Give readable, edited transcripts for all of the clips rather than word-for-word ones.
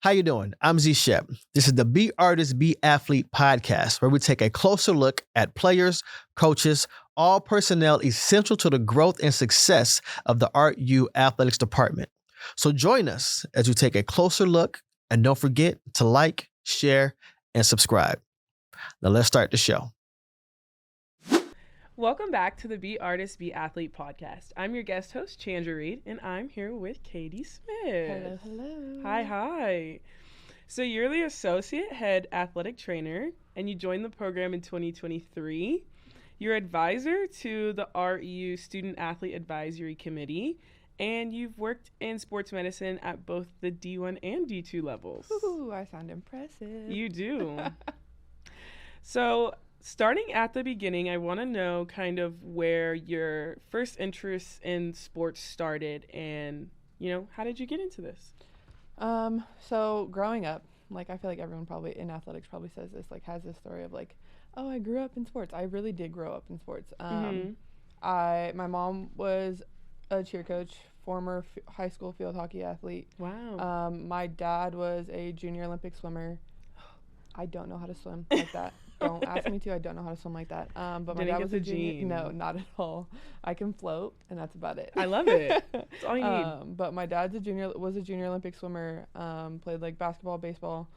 How you doing? I'm Z Shep. This is the Be Artist, Be Athlete podcast, where we take a closer look at players, coaches, all personnel essential to the growth and success of the Art U Athletics Department. So join us as we take a closer look, and don't forget to like, share, and subscribe. Now let's start the show. Welcome back to the Be Artist, Be Athlete podcast. I'm your guest host, Chandra Reed, and I'm here with Caity Smith. Hello. Hi. So you're the Associate Head Athletic Trainer, and you joined the program in 2023. You're advisor to the REU Student Athlete Advisory Committee, and you've worked in sports medicine at both the D1 and D2 levels. Ooh, I sound impressive. You do. So starting at the beginning, I want to know kind of where your first interest in sports started and, how did you get into this? So growing up, I feel like everyone probably in athletics probably says this, has this story of oh, I grew up in sports. I really did grow up in sports. My mom was a cheer coach, former high school field hockey athlete. Wow. My dad was a junior Olympic swimmer. I don't know how to swim like that. Don't ask me to. I don't know how to swim like that. But my dad was a junior. No, not at all. I can float, and that's about it. I love it. That's all you need. But my dad's was a junior Olympic swimmer. Played basketball, baseball,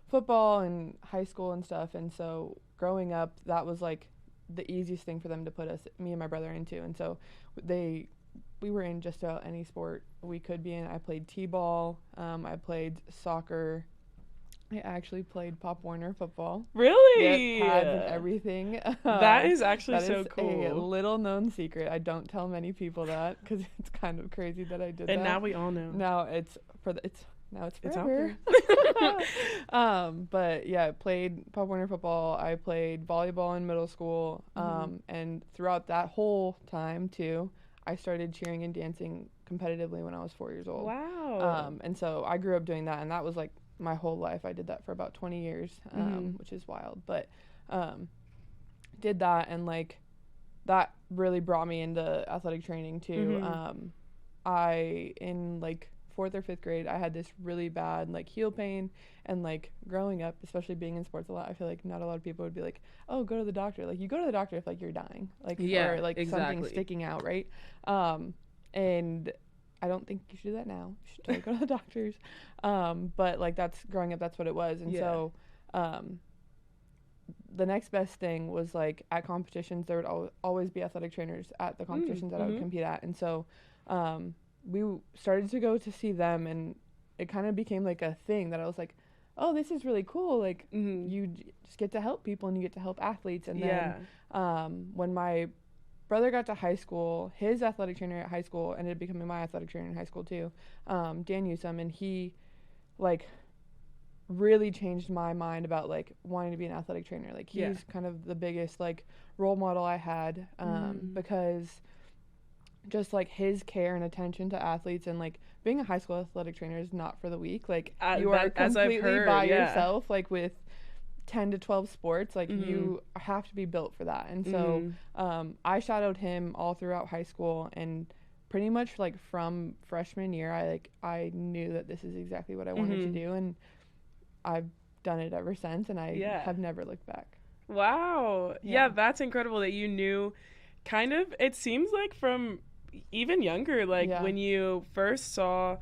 football in high school and stuff. And so growing up, that was the easiest thing for them to put me and my brother into. And so we were in just about any sport we could be in. I played t-ball. I played soccer. I actually played Pop Warner football. Really? Yep, pads and everything. That is actually so cool. That is a little known secret. I don't tell many people that because it's kind of crazy that I did that. And now we all know. Now it's forever. It's out there. But yeah, I played Pop Warner football. I played volleyball in middle school. And throughout that whole time too, I started cheering and dancing competitively when I was 4 years old. Wow. And so I grew up doing that, and that was my whole life. I did that for about 20 years, which is wild, but did that, and that really brought me into athletic training too. I in 4th or 5th grade, I had this really bad heel pain, and growing up, especially being in sports a lot, I feel like not a lot of people would be oh, go to the doctor. You go to the doctor if you're dying, or exactly. something's sticking out, right? And I don't think you should do that now. You should totally go to the doctors. But that's growing up, that's what it was. And so the next best thing was at competitions, there would always be athletic trainers at the competitions that I would compete at. And so we started to go to see them, and it kind of became a thing that I was oh, this is really cool. You just get to help people, and you get to help athletes. And then when my brother got to high school, his athletic trainer at high school ended up becoming my athletic trainer in high school too, Dan Newsom, and he really changed my mind about wanting to be an athletic trainer. He's kind of the biggest role model I had, because just his care and attention to athletes, and being a high school athletic trainer is not for the weak. You are completely by yourself, with 10 to 12 sports, you have to be built for that. And so I shadowed him all throughout high school, and pretty much from freshman year, I knew that this is exactly what I wanted to do, and I've done it ever since, and I have never looked back. Wow. Yeah, that's incredible that you knew kind of, it seems from even younger, when you first saw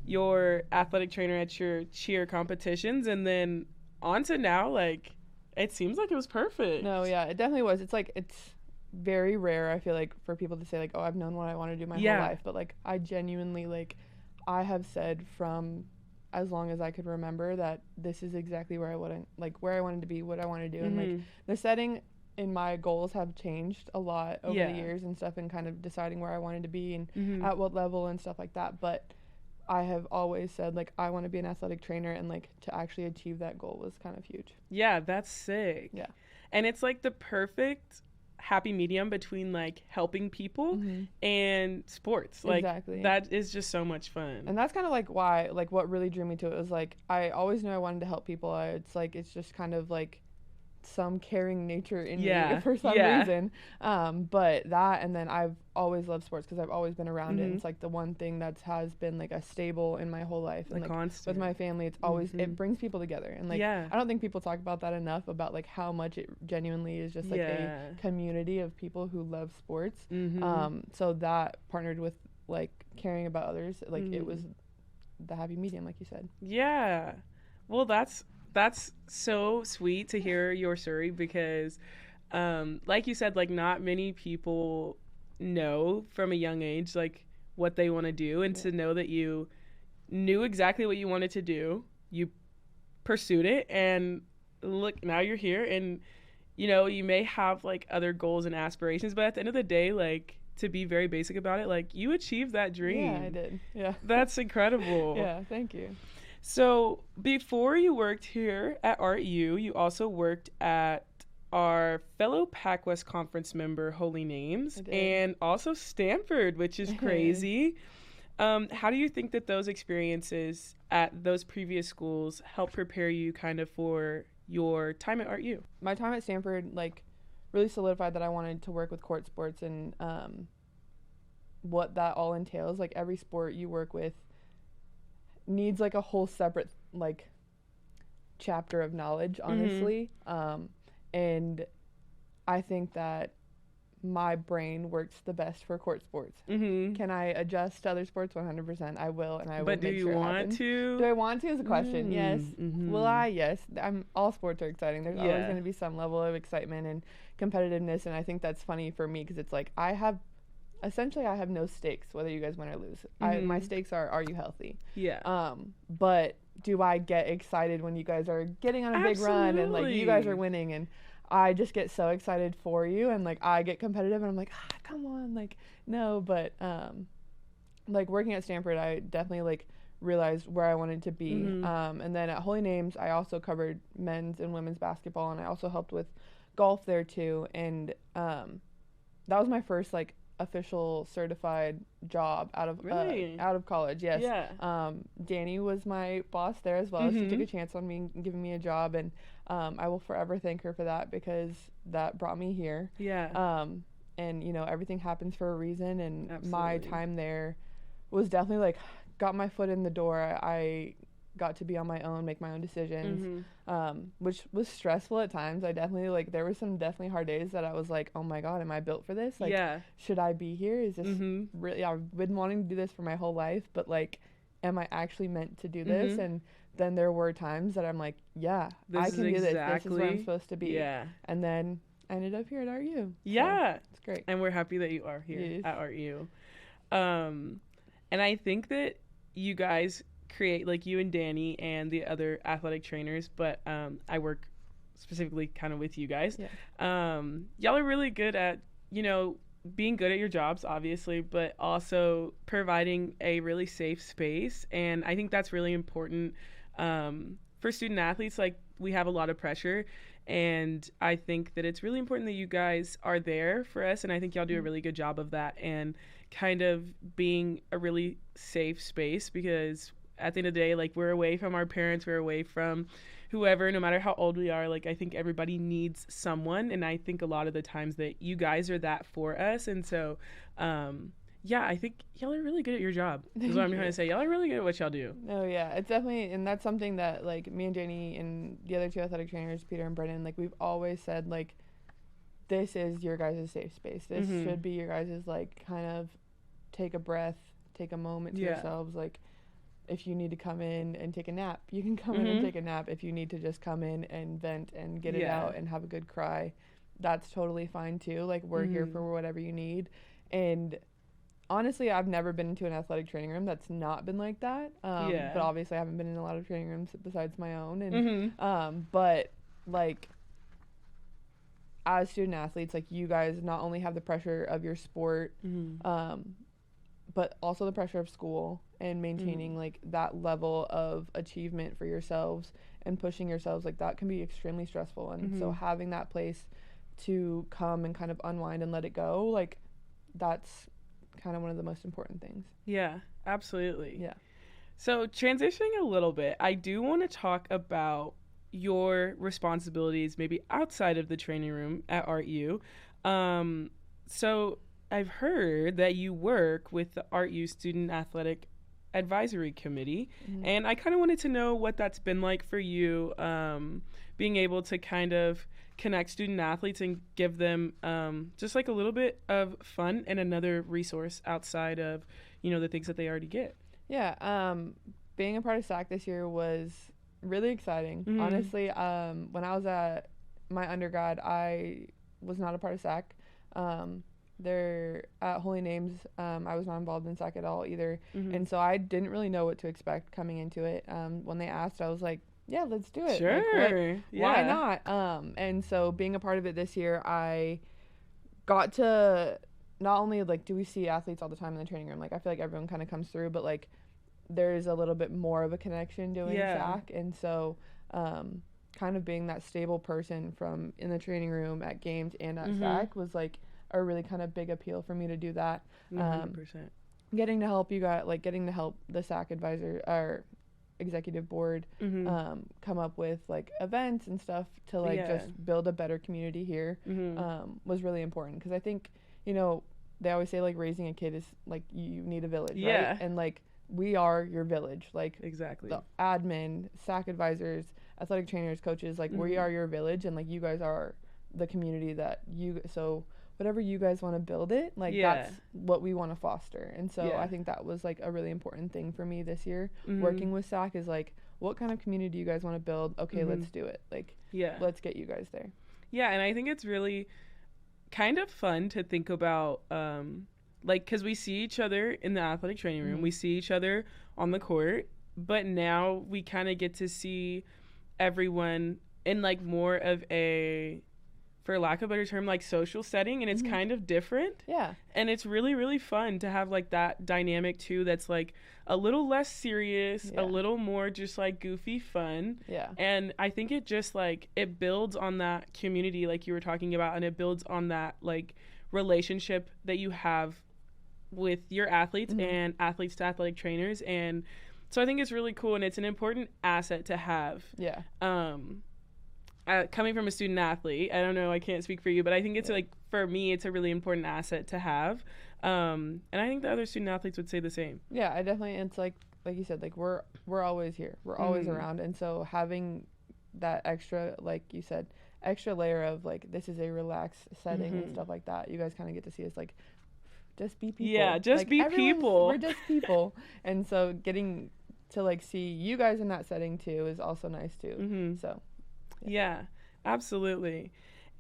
your athletic trainer at your cheer competitions, and then on to now, it seems it was perfect. No, yeah, it definitely was. It's it's very rare, I feel for people to say oh, I've known what I want to do my whole life, but I genuinely I have said from as long as I could remember that this is exactly where I wanted to be, what I want to do. And the setting in my goals have changed a lot over the years and stuff, and kind of deciding where I wanted to be and at what level and stuff like that. But I have always said I want to be an athletic trainer, and to actually achieve that goal was kind of huge. Yeah, that's sick. Yeah. And it's the perfect happy medium between helping people and sports. Exactly. That is just so much fun. And that's kind of why what really drew me to it was I always knew I wanted to help people. It's just kind of some caring nature in me for some reason. But that, and then I've always loved sports because I've always been around it. It's like the one thing that has been like a staple in my whole life. And like constant. with my family, it's always, it brings people together. And like, I don't think people talk about that enough, about like how much it genuinely is just like a community of people who love sports. So that partnered with like caring about others, like it was the happy medium, like you said. Yeah. Well, that's so sweet to hear your story, because like you said, like not many people know from a young age like what they want to do, and to know that you knew exactly what you wanted to do, you pursued it, and look, now you're here, and you know, you may have like other goals and aspirations, but at the end of the day, like, to be very basic about it, like you achieved that dream. Yeah, I did. Yeah. That's incredible. Yeah, thank you. So before you worked here at RU, you also worked at our fellow PacWest Conference member, Holy Names, and also Stanford, which is crazy. How do you think that those experiences at those previous schools help prepare you kind of for your time at RU? My time at Stanford, like, really solidified that I wanted to work with court sports, and what that all entails. Like, every sport you work with needs like a whole separate like chapter of knowledge, honestly. And I think that my brain works the best for court sports. Can I adjust to other sports? 100%. I will, and I will. But do you want to? Do I want to is a question. Yes. Will I? Yes. All sports are exciting. There's always going to be some level of excitement and competitiveness, and I think that's funny for me because it's like I have no stakes whether you guys win or lose. My stakes are you healthy? Yeah. But do I get excited when you guys are getting on a big run and like you guys are winning, and I just get so excited for you, and like I get competitive and I'm like, come on, like no. But like working at Stanford, I definitely like realized where I wanted to be. And then at Holy Names, I also covered men's and women's basketball, and I also helped with golf there too. And that was my first like official certified job out of college. Yes. Yeah. Danny was my boss there as well. She took a chance on me giving me a job, and I will forever thank her for that, because that brought me here. Yeah. And you know, everything happens for a reason, and my time there was definitely like got my foot in the door. I got to be on my own, make my own decisions, which was stressful at times. I definitely like, there were some definitely hard days that I was like, oh my God, am I built for this? Like, should I be here? Is this really, I've been wanting to do this for my whole life, but like, am I actually meant to do this? And then there were times that I'm like, I can do this. This is where I'm supposed to be. Yeah. And then I ended up here at RU. Yeah. So it's great. And we're happy that you are here at RU. And I think that you guys create, like you and Danny and the other athletic trainers, but I work specifically kind of with you guys. Y'all are really good at, you know, being good at your jobs, obviously, but also providing a really safe space. And I think that's really important for student athletes. Like, we have a lot of pressure, and I think that it's really important that you guys are there for us, and I think y'all do a really good job of that, and kind of being a really safe space, because at the end of the day, like, we're away from our parents, we're away from whoever, no matter how old we are. Like, I think everybody needs someone, and I think a lot of the times that you guys are that for us. And so I think y'all are really good at your job, is what I'm trying to say. Y'all are really good at what y'all do. Oh yeah, it's definitely, and that's something that like me and Janie and the other two athletic trainers, Peter and Brennan, like, we've always said, like, this is your guys' safe space. This should be your guys' like kind of take a breath, take a moment to yourselves. Like, if you need to come in and take a nap, you can come in and take a nap. If you need to just come in and vent and get it out and have a good cry, that's totally fine too. Like, we're here for whatever you need. And honestly, I've never been into an athletic training room that's not been like that. But obviously I haven't been in a lot of training rooms besides my own. And but like, as student athletes, like, you guys not only have the pressure of your sport, but also the pressure of school and maintaining like that level of achievement for yourselves and pushing yourselves. Like, that can be extremely stressful. And so having that place to come and kind of unwind and let it go, like, that's kind of one of the most important things. Yeah, absolutely. Yeah. So transitioning a little bit, I do want to talk about your responsibilities maybe outside of the training room at ArtU. So I've heard that you work with the ArtU Student Athletic Advisory Committee, and I kind of wanted to know what that's been like for you, being able to kind of connect student athletes and give them just like a little bit of fun and another resource outside of, the things that they already get. Yeah, being a part of SAC this year was really exciting. Honestly, when I was at my undergrad, I was not a part of SAC. There at Holy Names, I was not involved in SAC at all either, and so I didn't really know what to expect coming into it. When they asked, I was like, yeah, let's do it. Sure. Like, why not? And so being a part of it this year, I got to not only like do we see athletes all the time in the training room, like I feel like everyone kind of comes through, but like there's a little bit more of a connection doing SAC, and so kind of being that stable person from in the training room at games and at SAC was like a really kind of big appeal for me to do that. 100%. Getting to help getting to help the SAC advisor or executive board come up with like events and stuff to like just build a better community here was really important, because I think they always say like raising a kid is like you need a village, right? And like we are your village, like exactly the admin, SAC advisors, athletic trainers, coaches, like we are your village, and like you guys are the community that so whatever you guys want to build it, like that's what we want to foster. And so I think that was like a really important thing for me this year, working with SAC, is like, what kind of community do you guys want to build? Okay, let's do it. Like, let's get you guys there. Yeah, and I think it's really kind of fun to think about, like, because we see each other in the athletic training room, we see each other on the court, but now we kind of get to see everyone in like more of a, for lack of a better term, like social setting, and it's kind of different. Yeah. And it's really, really fun to have like that dynamic too, that's like a little less serious, a little more just like goofy fun. Yeah. And I think it just like, it builds on that community like you were talking about, and it builds on that like relationship that you have with your athletes and athletes to athletic trainers. And so I think it's really cool, and it's an important asset to have. Yeah. Coming from a student athlete, I don't know, I can't speak for you, but I think it's like, for me, it's a really important asset to have. And I think the other student athletes would say the same. Yeah, I definitely, it's like you said, like we're always here. We're always around. And so having that extra, like you said, extra layer of like, this is a relaxed setting and stuff like that. You guys kind of get to see us like, just be people. Yeah, just like, be people. We're just people. And so getting to like see you guys in that setting too is also nice too. So. Yeah, absolutely.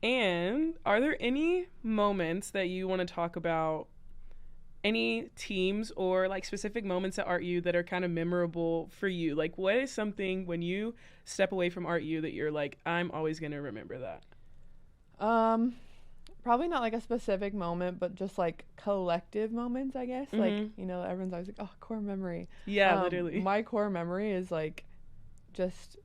And are there any moments that you want to talk about, any teams or like specific moments at ArtU that are kind of memorable for you? Like, what is something when you step away from ArtU that you're like, I'm always going to remember that? Probably not like a specific moment, but just like collective moments, I guess. Like, everyone's always like, oh, core memory. Yeah, literally. My core memory is like just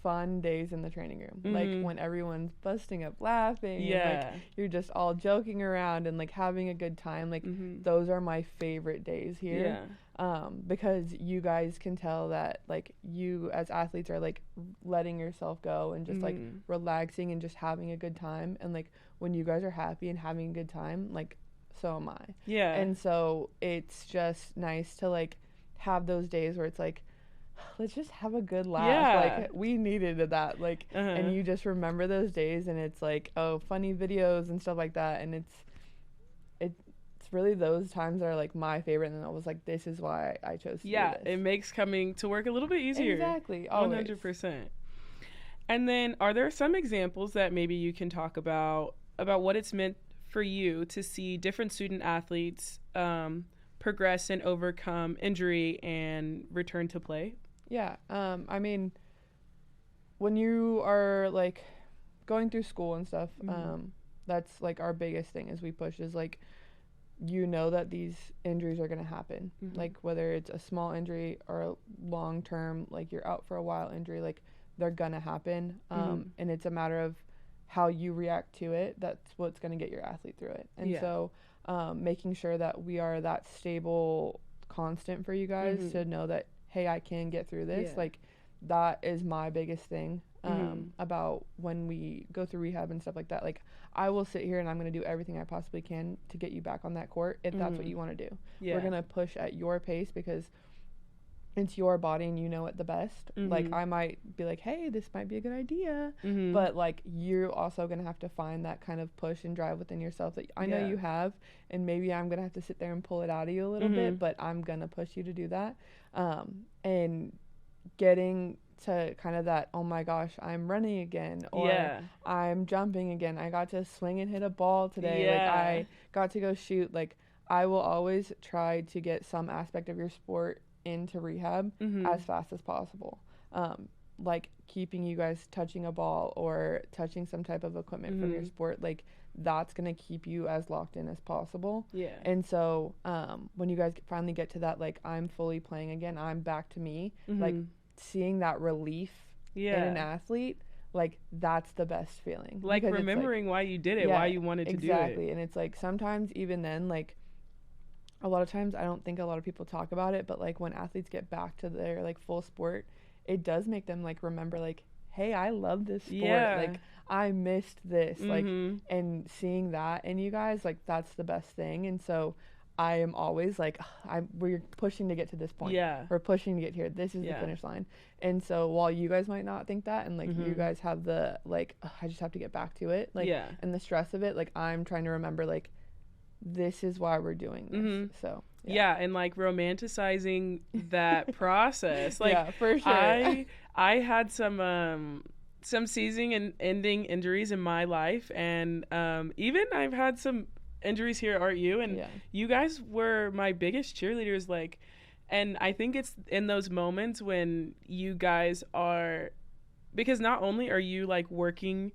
fun days in the training room, like when everyone's busting up laughing, and, like you're just all joking around and like having a good time, like those are my favorite days here. Because you guys can tell that like you as athletes are like letting yourself go and just like relaxing and just having a good time, and like when you guys are happy and having a good time, like so am I. And so it's just nice to like have those days where it's like, let's just have a good laugh. Like we needed that, like and you just remember those days, and it's like, oh, funny videos and stuff like that, and it's really those times that are like my favorite, and I was like, this is why I chose to do this. It makes coming to work a little bit easier. Exactly. Always. 100%. And then are there some examples that maybe you can talk about what it's meant for you to see different student athletes progress and overcome injury and return to play? Yeah. I mean, when you are like going through school and stuff, that's like our biggest thing is we push is like, that these injuries are going to happen, like whether it's a small injury or a long term, like you're out for a while injury, like they're going to happen. And it's a matter of how you react to it. That's what's going to get your athlete through it. And so making sure that we are that stable constant for you guys to know that, hey, I can get through this. Like that is my biggest thing. about when we go through rehab and stuff like that. Like, I will sit here and I'm going to do everything I possibly can to get you back on that court if that's what you want to do. We're going to push at your pace because it's your body and you know it the best. Like, I might be like, hey, this might be a good idea. But, like, you're also going to have to find that kind of push and drive within yourself that I know you have. And maybe I'm going to have to sit there and pull it out of you a little bit, but I'm going to push you to do that. And getting to kind of that, oh my gosh, I'm running again, or I'm jumping again. I got to swing and hit a ball today. Like, I got to go shoot. Like, I will always try to get some aspect of your sport into rehab as fast as possible. Like, keeping you guys touching a ball or touching some type of equipment from your sport, like, that's going to keep you as locked in as possible. And so when you guys finally get to that, like, I'm fully playing again, I'm back to me, like, seeing that relief in an athlete, like, that's the best feeling. Like, remembering why you did it, why you wanted to do it. Exactly. And it's like, sometimes even then, like, a lot of times I don't think a lot of people talk about it, but like, when athletes get back to their like full sport, it does make them like remember, like, hey, I love this sport. Like, I missed this. Like, and seeing that in you guys, like, that's the best thing. And so I am always like, we're pushing to get to this point. We're pushing to get here. This is the finish line. And so while you guys might not think that, and like you guys have the like, I just have to get back to it, like, and the stress of it, like, I'm trying to remember, like, this is why we're doing this. So and like romanticizing that process. Like, for sure. I had some season and ending injuries in my life, and even I've had some injuries here at RU, and you guys were my biggest cheerleaders. Like, and I think it's in those moments when you guys are, because not only are you like working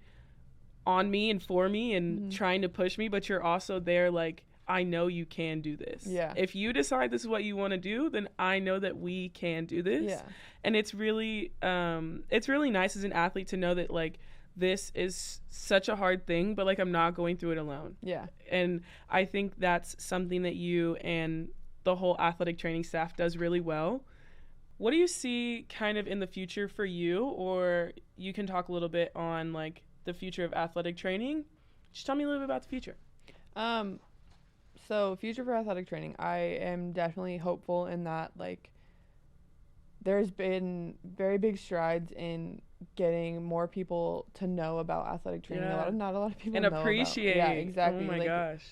on me and for me and trying to push me, but you're also there like, I know you can do this. If you decide this is what you want to do, then I know that we can do this. And it's really nice as an athlete to know that like, this is such a hard thing, but like, I'm not going through it alone. And I think that's something that you and the whole athletic training staff does really well. What do you see kind of in the future for you? Or you can talk a little bit on like the future of athletic training. Just tell me a little bit about the future. So future for athletic training, I am definitely hopeful in that, like, there's been very big strides in getting more people to know about athletic training. Not a lot of people and know appreciate. Yeah, exactly. Oh my gosh.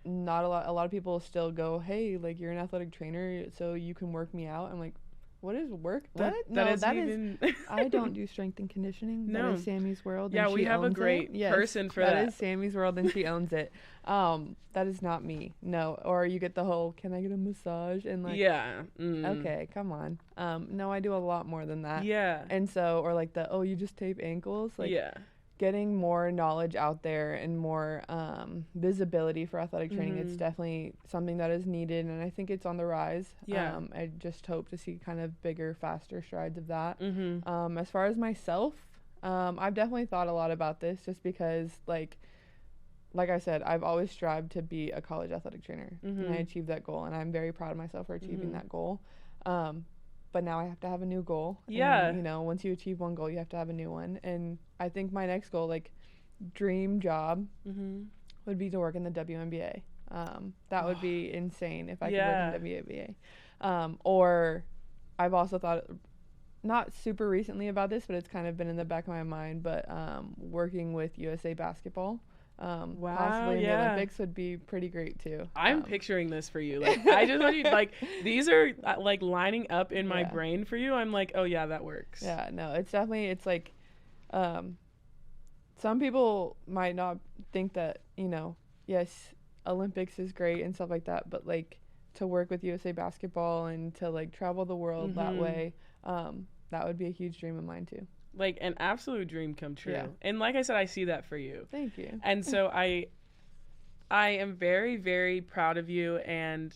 Not a lot of people still go, hey, like, you're an athletic trainer, so you can work me out. I'm like, what is work? What? That is I don't do strength and conditioning. No. That is Sammy's world. Yeah, and we have a great person for that. That is Sammy's world, and she owns it. That is not me. No. Or you get the whole, can I get a massage? And like, okay, come on. No, I do a lot more than that. And so, or like the, you just tape ankles. Like, getting more knowledge out there and more visibility for athletic training, it's definitely something that is needed, and I think it's on the rise. I just hope to see kind of bigger, faster strides of that. As far as myself, I've definitely thought a lot about this, just because like I said, I've always strived to be a college athletic trainer, and I achieved that goal, and I'm very proud of myself for achieving that goal. But now I have to have a new goal. And, you know, once you achieve one goal, you have to have a new one. And I think my next goal, like, dream job, would be to work in the WNBA. That would be insane if I could work in the WNBA. Or I've also thought, not super recently about this, but it's kind of been in the back of my mind, but working with USA basketball. Possibly in the Olympics would be pretty great too. I'm picturing this for you. Like, I just want you, like, these are like lining up in my brain for you. I'm like, oh yeah, that works. Yeah, no, it's definitely, it's like, some people might not think that, you know, yes, Olympics is great and stuff like that, but like, to work with USA basketball and to like travel the world that way, that would be a huge dream of mine too. Like, an absolute dream come true. And like I said, I see that for you. Thank you. And so I am very, very proud of you and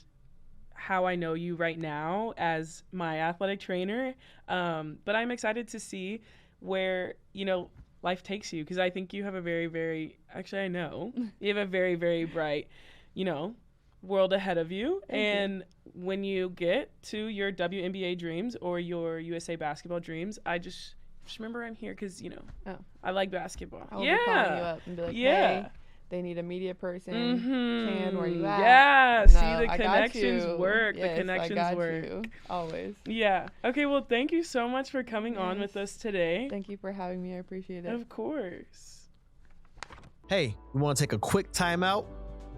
how I know you right now as my athletic trainer. But I'm excited to see where, you know, life takes you, because I think you have a very, very, actually I know, you have a very, very bright, you know, world ahead of you. Thank you. When you get to your WNBA dreams or your USA basketball dreams, Just remember I'm here because, Oh. I like basketball. I'll be calling you up and be like, hey, they need a media person. Can, where you at? Yeah, No, see, the I got connections you. work. Yes, The connections I got work. You. Always. Yeah. Okay, well, thank you so much for coming on with us today. Thank you for having me. I appreciate it. Of course. Hey, we want to take a quick timeout.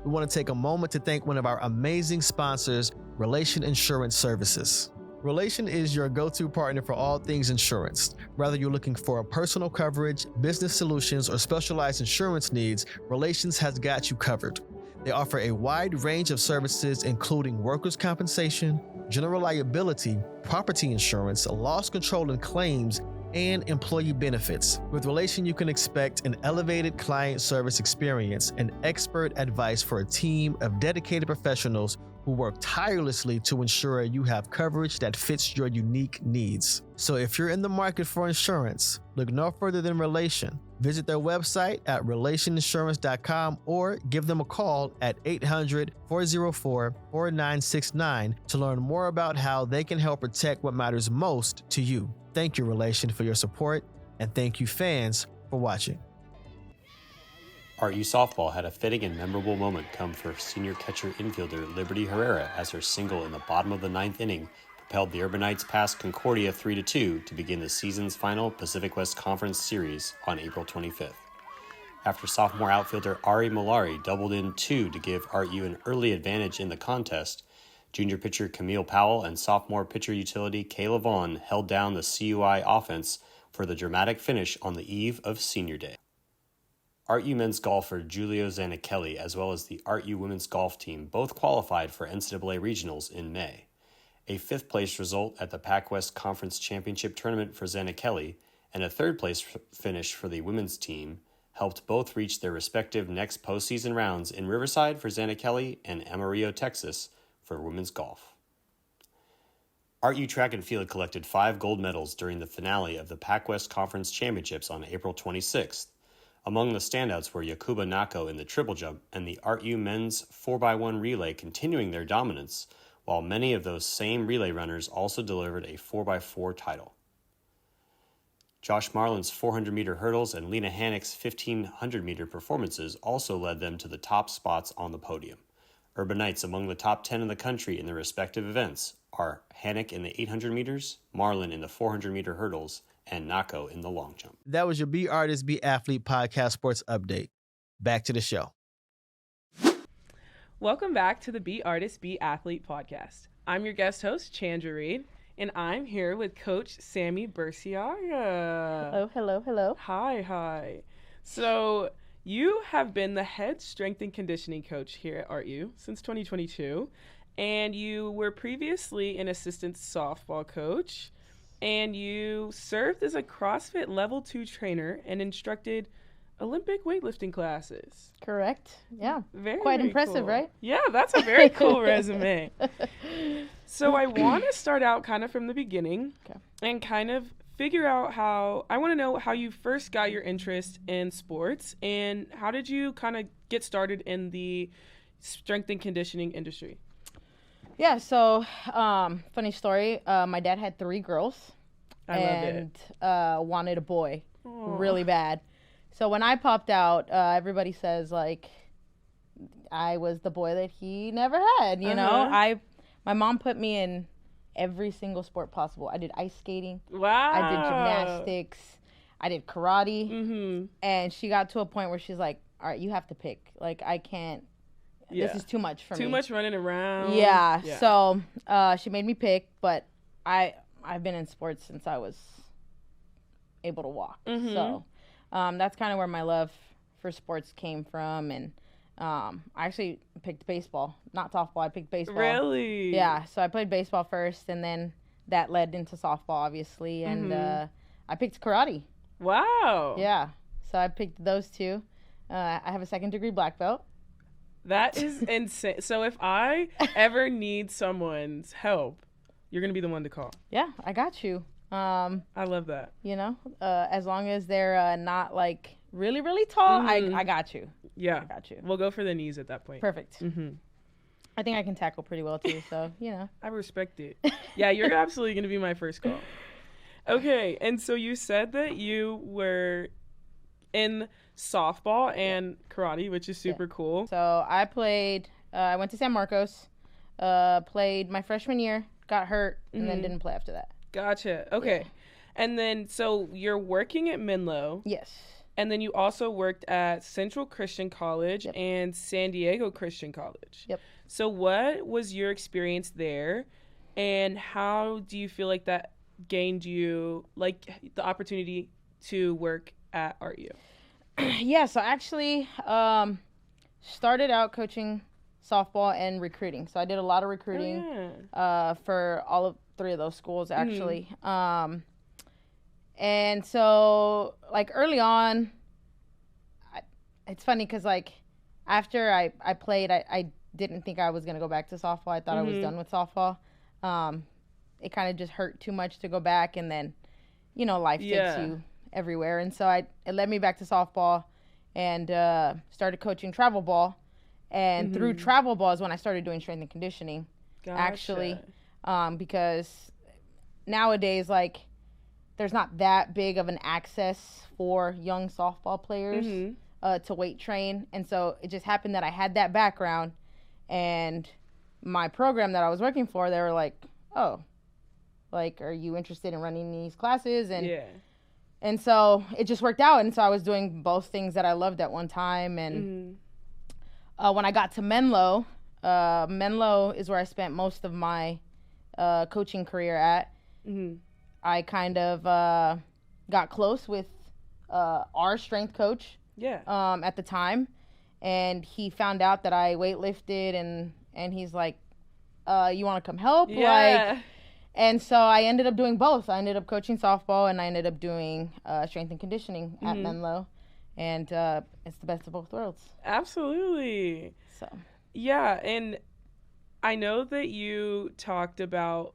We want to take a moment to thank one of our amazing sponsors, Relation Insurance Services. Relation is your go-to partner for all things insurance. Whether you're looking for personal coverage, business solutions, or specialized insurance needs, Relations has got you covered. They offer a wide range of services, including workers' compensation, general liability, property insurance, loss control and claims, and employee benefits. With Relation, you can expect an elevated client service experience and expert advice for a team of dedicated professionals who work tirelessly to ensure you have coverage that fits your unique needs. So if you're in the market for insurance, look no further than Relation. Visit their website at relationinsurance.com or give them a call at 800-404-4969 to learn more about how they can help protect what matters most to you. Thank you, Relation, for your support, and thank you, fans, for watching. RU softball had a fitting and memorable moment come for senior catcher infielder Liberty Herrera as her single in the bottom of the ninth inning propelled the Urban Knights past Concordia 3-2 to begin the season's final Pacific West Conference Series on April 25th. After sophomore outfielder Ari Malari doubled in two to give RU an early advantage in the contest, junior pitcher Camille Powell and sophomore pitcher utility Kayla Vaughn held down the CUI offense for the dramatic finish on the eve of Senior Day. RU men's golfer Giulio Zanichelli, as well as the RU women's golf team, both qualified for NCAA regionals in May. A fifth-place result at the Pac-West Conference Championship Tournament for Zanichelli and a third-place finish for the women's team helped both reach their respective next postseason rounds in Riverside for Zanichelli and Amarillo, Texas for women's golf. RU track and field collected 5 gold medals during the finale of the Pac-West Conference Championships on April 26th. Among the standouts were Yakuba Nako in the triple jump and the RU men's 4x1 relay continuing their dominance, while many of those same relay runners also delivered a 4x4 title. Josh Marlin's 400-meter hurdles and Lena Hannick's 1,500-meter performances also led them to the top spots on the podium. Urban Knights among the top 10 in the country in their respective events are Hannick in the 800 meters, Marlin in the 400-meter hurdles, and Nako in the long jump. That was your Be Artist, Be Athlete podcast sports update. Back to the show. Welcome back to the Be Artist, Be Athlete podcast. I'm your guest host, Chandra Reed, and I'm here with Coach Sammy Burciaga. Hello. Hi. So you have been the head strength and conditioning coach here at RU since 2022, and you were previously an assistant softball coach, and you served as a CrossFit Level 2 trainer and instructed Olympic weightlifting classes. Correct. Yeah. Quite impressive, cool. right? Yeah, that's a very cool resume. So I want to start out kind of from the beginning and kind of figure out I want to know how you first got your interest in sports and how did you kind of get started in the strength and conditioning industry? Yeah, so funny story. My dad had 3 girls and wanted a boy really bad. So when I popped out, everybody says like I was the boy that he never had, you know. My mom put me in every single sport possible. I did ice skating. Wow. I did gymnastics. I did karate. And she got to a point where she's like, all right, you have to pick. Like, I can't. Yeah. This is too much for me. Too much running around. Yeah. So she made me pick, but I've been in sports since I was able to walk. So that's kind of where my love for sports came from. And I actually picked baseball, not softball. I picked baseball. Really? Yeah. So I played baseball first, and then that led into softball, obviously. And I picked karate. Wow. Yeah. So I picked those 2. I have a 2nd-degree black belt. That is insane. So if I ever need someone's help, you're going to be the one to call. Yeah, I got you. I love that. You know, as long as they're not like really, really tall, I got you. Yeah. I got you. We'll go for the knees at that point. Perfect. I think I can tackle pretty well too, so, you know. I respect it. Yeah, you're absolutely going to be my first call. Okay, and so you said that you were in softball and karate, which is super cool. So I played, I went to San Marcos, played my freshman year, got hurt, and then didn't play after that. Gotcha. Okay. Yeah. And then, so you're working at Menlo. Yes. And then you also worked at Central Christian College and San Diego Christian College. Yep. So what was your experience there, and how do you feel like that gained you, like, the opportunity to work at RU? Yeah, so I actually started out coaching softball and recruiting. So I did a lot of recruiting for all of 3 of those schools, actually. And so, like, early on, it's funny because, like, after I played, I didn't think I was going to go back to softball. I thought I was done with softball. It kind of just hurt too much to go back, and then, you know, life takes you everywhere. And so it led me back to softball and started coaching travel ball. And through travel ball is when I started doing strength and conditioning, actually, because nowadays, like, there's not that big of an access for young softball players to weight train. And so it just happened that I had that background, and my program that I was working for, they were like, oh, like, are you interested in running these classes? And so it just worked out. And so I was doing both things that I loved at one time. And when I got to Menlo, Menlo is where I spent most of my coaching career at. I kind of got close with our strength coach at the time, and he found out that I weightlifted, and he's like, you want to come help? Like, and so I ended up doing both. I ended up coaching softball, and I ended up doing strength and conditioning at Menlo, and it's the best of both worlds. Absolutely. So. Yeah, and I know that you talked about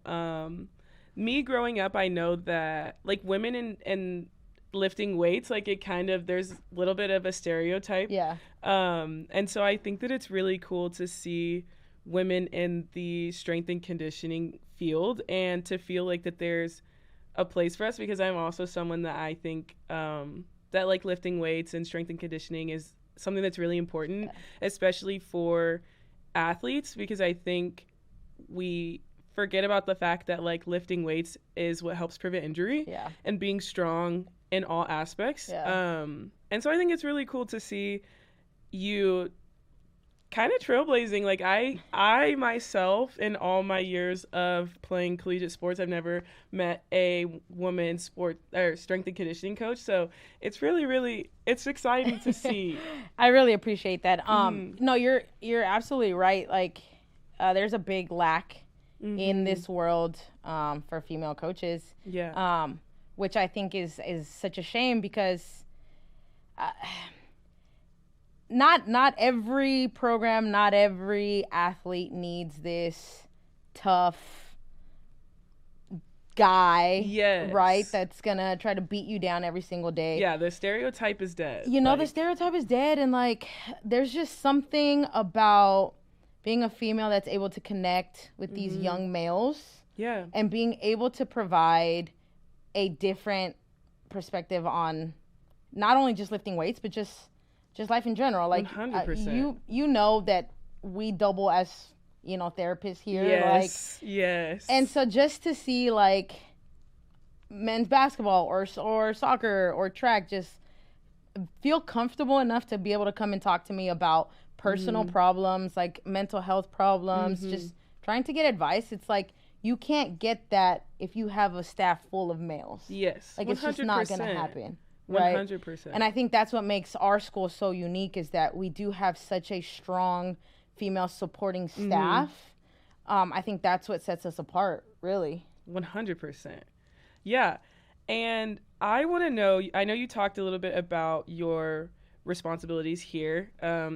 me growing up. I know that, like, women in lifting weights, like, it kind of, there's a little bit of a stereotype. And so I think that it's really cool to see women in the strength and conditioning field, and to feel like that there's a place for us, because I'm also someone that I think that, like, lifting weights and strength and conditioning is something that's really important, especially for athletes, because I think we forget about the fact that, like, lifting weights is what helps prevent injury and being strong in all aspects. And so I think it's really cool to see you kind of trailblazing. Like, I myself, in all my years of playing collegiate sports, I've never met a woman sport or strength and conditioning coach. So it's really, it's exciting to see. I really appreciate that. No, you're absolutely right. Like, there's a big lack in this world for female coaches. Which I think is such a shame, because not every program, not every athlete needs this tough guy, right, that's gonna try to beat you down every single day. The stereotype is dead. You know, the stereotype is dead, and, like, there's just something about being a female that's able to connect with these young males, and being able to provide a different perspective on not only just lifting weights, but just life in general. Like, 100%. You know that we double as, you know, therapists here. Yes. And so just to see, like, men's basketball or soccer or track just feel comfortable enough to be able to come and talk to me about personal problems, like mental health problems, just trying to get advice. It's like, you can't get that if you have a staff full of males. Like, 100%. It's just not going to happen. Right? 100%. And I think that's what makes our school so unique, is that we do have such a strong female supporting staff. I think that's what sets us apart, really. 100%. Yeah. And I want to know, I know you talked a little bit about your responsibilities here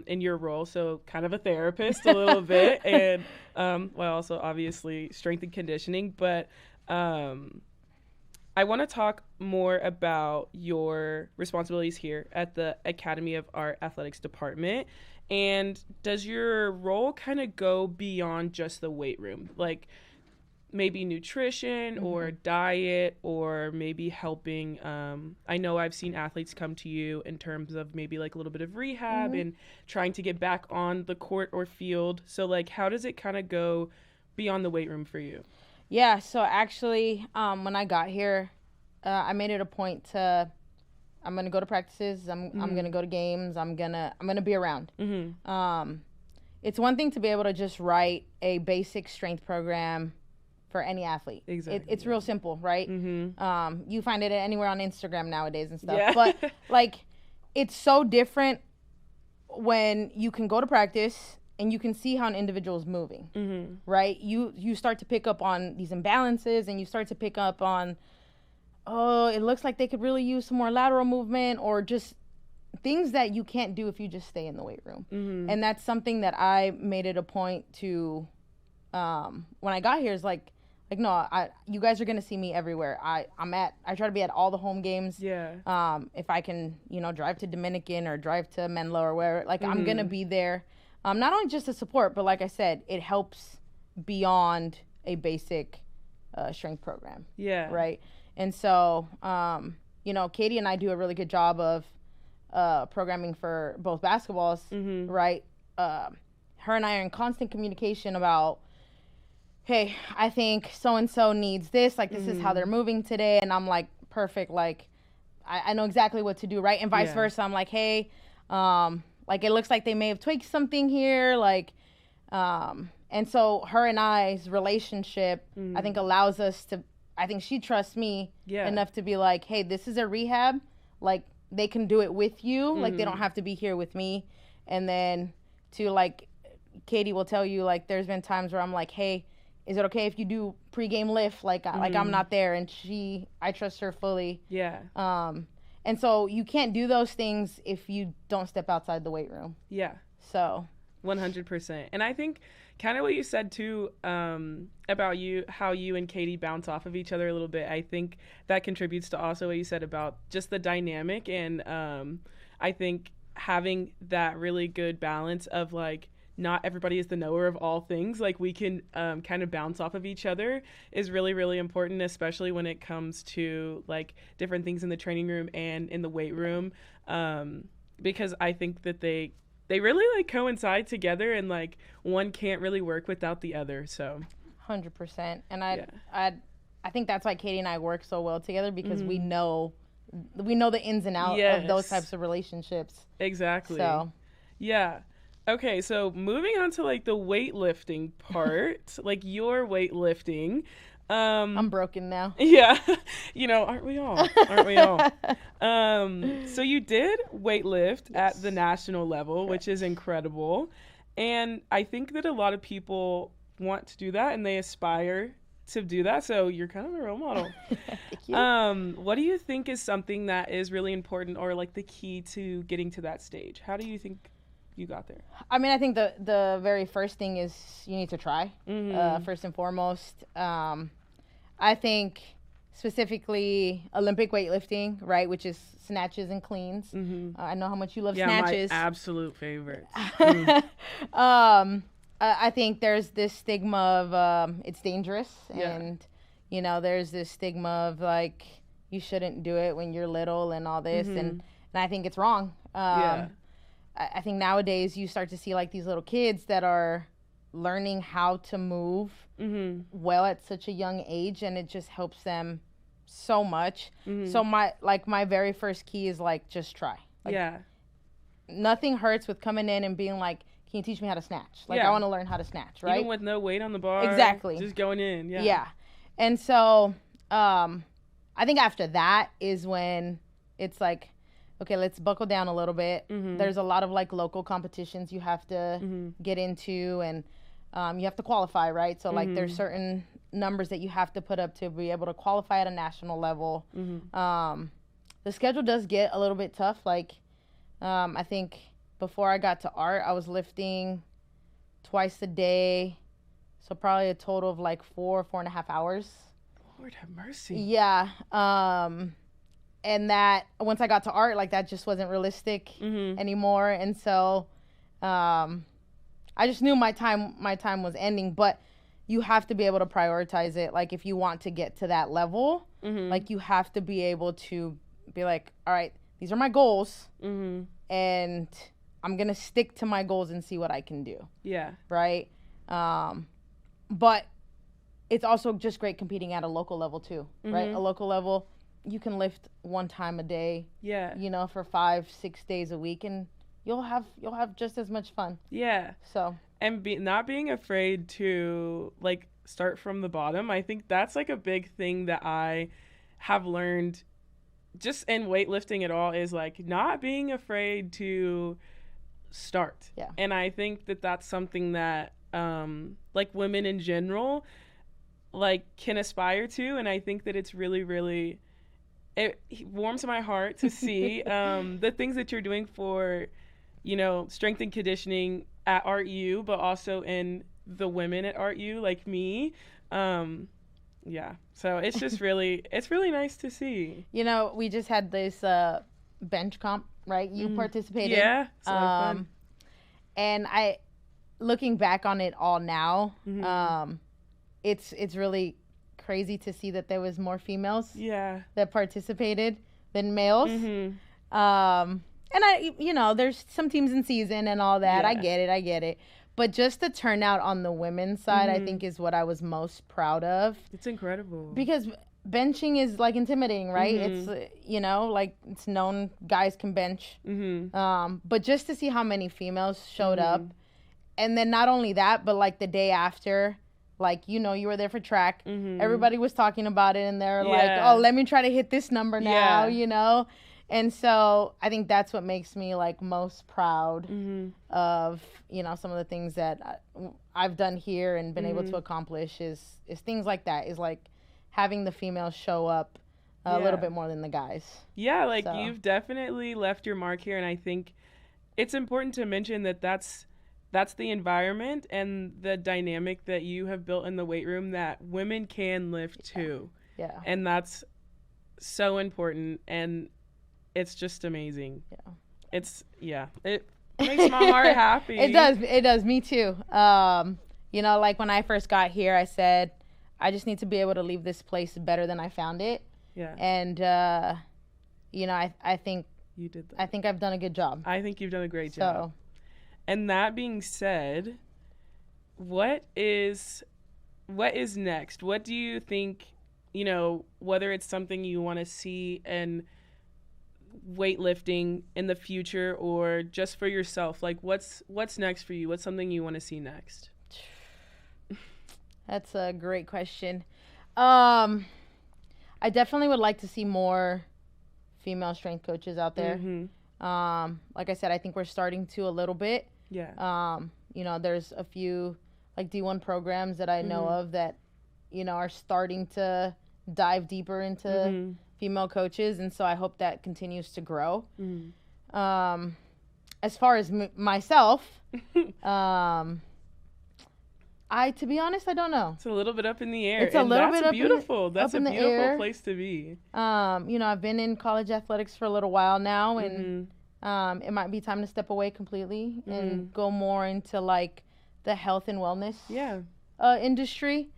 in your role, so kind of a therapist a little bit, and well, also obviously strength and conditioning, but I want to talk more about your responsibilities here at the Academy of Art Athletics Department. And does your role kind of go beyond just the weight room? Like, maybe nutrition or diet, or maybe helping. I know I've seen athletes come to you in terms of maybe like a little bit of rehab and trying to get back on the court or field. So like, how does it kind of go beyond the weight room for you? Yeah, so actually, when I got here, I made it a point to, I'm gonna go to practices. I'm gonna go to games. I'm gonna be around. It's one thing to be able to just write a basic strength program for any athlete. Exactly. It's real simple, right? You find it anywhere on Instagram nowadays and stuff. Yeah. But like, it's so different when you can go to practice and you can see how an individual is moving, right? You start to pick up on these imbalances, and you start to pick up on, oh, it looks like they could really use some more lateral movement, or just things that you can't do if you just stay in the weight room. And that's something that I made it a point to, when I got here, is like no, you guys are gonna see me everywhere. I try to be at all the home games. Yeah. If I can, drive to Dominican or drive to Menlo or wherever, like I'm gonna be there. Not only just to support, but like I said, it helps beyond a basic strength program. Yeah. Right. And so, Caity and I do a really good job of programming for both basketballs, right? Her and I are in constant communication about, hey, I think so-and-so needs this. Like, this is how they're moving today. And I'm like, perfect. Like, I know exactly what to do, right? And vice versa. I'm like, hey, like, it looks like they may have tweaked something here. Like, and so her and I's relationship, I think, allows us to, I think she trusts me enough to be like, hey, this is a rehab. Like, they can do it with you. Like, they don't have to be here with me. And then to, like, Caity will tell you, like, there's been times where I'm like, hey, is it okay if you do pregame lift? Like, like I'm not there. And I trust her fully. Yeah. And so you can't do those things if you don't step outside the weight room. Yeah. So 100%. And I think kind of what you said too, about how you and Caity bounce off of each other a little bit, I think that contributes to also what you said about just the dynamic. And I think having that really good balance of like, not everybody is the knower of all things. Like, we can kind of bounce off of each other is really, really important, especially when it comes to like different things in the training room and in the weight room, because I think that they really like coincide together, and like one can't really work without the other. So 100%. And I think that's why Caity and I work so well together, because we know the ins and outs of those types of relationships. Exactly. So yeah. Okay, so moving on to like the weightlifting part, like your weightlifting. I'm broken now. Yeah, aren't we all? Aren't we all? So you did weightlift at the national level, which is incredible. And I think that a lot of people want to do that and they aspire to do that. So you're kind of a role model. Thank you. What do you think is something that is really important, or like the key to getting to that stage? How do you think you got there? I mean, I think the very first thing is you need to try, first and foremost. I think specifically Olympic weightlifting, right, which is snatches and cleans. I know how much you love snatches. My absolute favorite. I think there's this stigma of it's dangerous, and there's this stigma of like you shouldn't do it when you're little and all this, and I think it's wrong. I think nowadays you start to see like these little kids that are learning how to move well at such a young age, and it just helps them so much. So my very first key is like, just try. Like, nothing hurts with coming in and being like, can you teach me how to snatch? Like, I want to learn how to snatch, right? Even with no weight on the bar. Exactly. Just going in. Yeah. And so I think after that is when it's like, okay, let's buckle down a little bit. There's a lot of like local competitions you have to get into, and you have to qualify, right? So like there's certain numbers that you have to put up to be able to qualify at a national level. The schedule does get a little bit tough. Like I think before I got to art, I was lifting twice a day. So probably a total of like 4.5 hours. Lord have mercy. Yeah. And that once I got to art, like that just wasn't realistic anymore. And so I just knew my time was ending. But you have to be able to prioritize it. Like, if you want to get to that level, like, you have to be able to be like, all right, these are my goals, and I'm going to stick to my goals and see what I can do. Yeah. Right? But it's also just great competing at a local level too, right? A local level, you can lift one time a day, you know, for 5-6 days a week, and you'll have just as much fun. Yeah. So. And not being afraid to, like, start from the bottom. I think that's, like, a big thing that I have learned just in weightlifting at all, is, like, not being afraid to start. Yeah. And I think that that's something that, like, women in general, like, can aspire to. And I think that it's really, really, it warms my heart to see the things that you're doing for, you know, strength and conditioning at ArtU, but also in the women at ArtU, like me. Yeah. So it's just really, it's really nice to see. You know, we just had this bench comp, right? You participated. Yeah. So fun. And looking back on it all now, it's really crazy to see that there was more females that participated than males. And you know, there's some teams in season and all that. I get it. But just the turnout on the women's side, I think, is what I was most proud of. It's incredible. Because benching is, like, intimidating, right? It's, you know, like, it's known guys can bench. But just to see how many females showed up. And then not only that, but, like, the day after, like, you know, you were there for track. Everybody was talking about it, and they're like, oh, let me try to hit this number now, you know? And so I think that's what makes me, like, most proud of, you know, some of the things that I've done here and been able to accomplish is things like that, is, like, having the females show up a little bit more than the guys. Yeah, like, you've definitely left your mark here, and I think it's important to mention that that's the environment and the dynamic that you have built in the weight room, that women can lift too. Yeah. And that's so important, and it's just amazing. Yeah. It makes my heart happy. It does. Me too. You know, like, when I first got here, I said, I just need to be able to leave this place better than I found it. Yeah. And, you know, I think you did that. I think I've done a good job. I think you've done a great job. And that being said, what is next? What do you think, you know, whether it's something you want to see in weightlifting in the future or just for yourself, like, what's next for you? What's something you want to see next? That's a great question. I definitely would like to see more female strength coaches out there. Like I said, I think we're starting to a little bit. Yeah. You know, there's a few, like, D1 programs that I know of that, you know, are starting to dive deeper into female coaches, and so I hope that continues to grow. As far as myself, to be honest, I don't know. It's a little bit up in the air. It's a little bit up beautiful. That's a beautiful place to be. You know, I've been in college athletics for a little while now, and it might be time to step away completely and go more into, like, the health and wellness industry.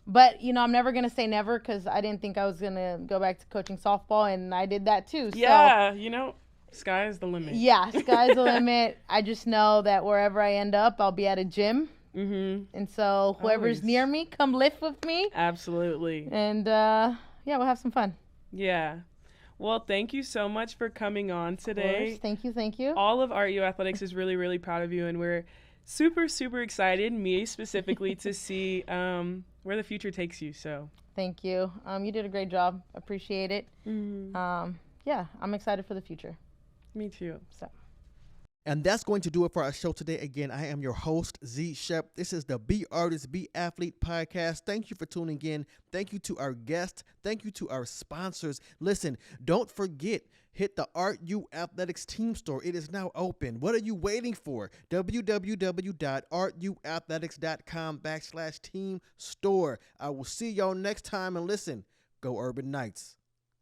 But, you know, I'm never going to say never, because I didn't think I was going to go back to coaching softball, and I did that too. Yeah, you know, sky is the limit. Yeah, sky's the limit. I just know that wherever I end up, I'll be at a gym. And so whoever's near me, come lift with me. Absolutely. And, yeah, we'll have some fun. Yeah. Well, thank you so much for coming on today. Of course. Thank you. All of ArtU Athletics is really, really proud of you, and we're super, super excited, me specifically, to see where the future takes you. So thank you. You did a great job. Appreciate it. Yeah, I'm excited for the future. Me too. So. And that's going to do it for our show today. Again, I am your host, Z Shep. This is the Be Artist, Be Athlete podcast. Thank you for tuning in. Thank you to our guests. Thank you to our sponsors. Listen, don't forget, hit the ArtU Athletics team store. It is now open. What are you waiting for? www.artuathletics.com/team store. I will see y'all next time. And listen, go Urban Knights.